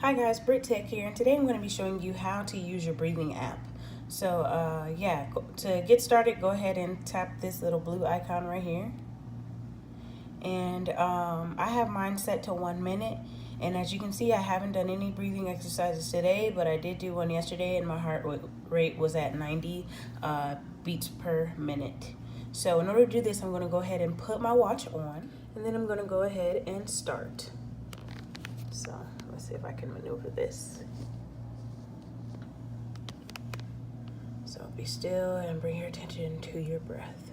Hi guys, Britt Tech here, and today I'm going to be showing you how to use your breathing app. So to get started, go ahead and tap this little blue icon right here. And I have mine set to 1 minute. And as you can see, I haven't done any breathing exercises today, but I did do one yesterday, and my heart rate was at 90 beats per minute. So in order to do this, I'm going to go ahead and put my watch on, and then I'm going to go ahead and start. So let's see if I can maneuver this. So be still and bring your attention to your breath.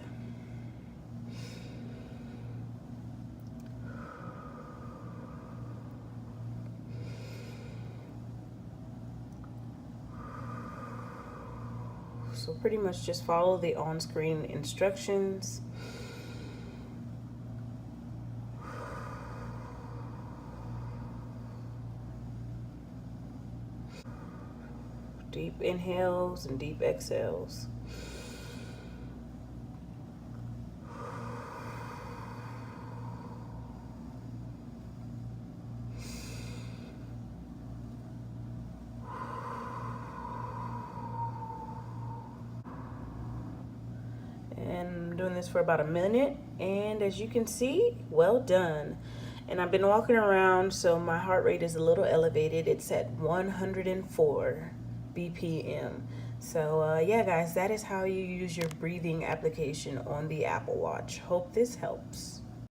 So pretty much just follow the on-screen instructions. Deep inhales and deep exhales. And I'm doing this for about a minute, and as you can see, well done. And I've been walking around, so my heart rate is a little elevated. It's at 104 BPM. So yeah guys, that is how you use your breathing application on the Apple Watch. Hope this helps.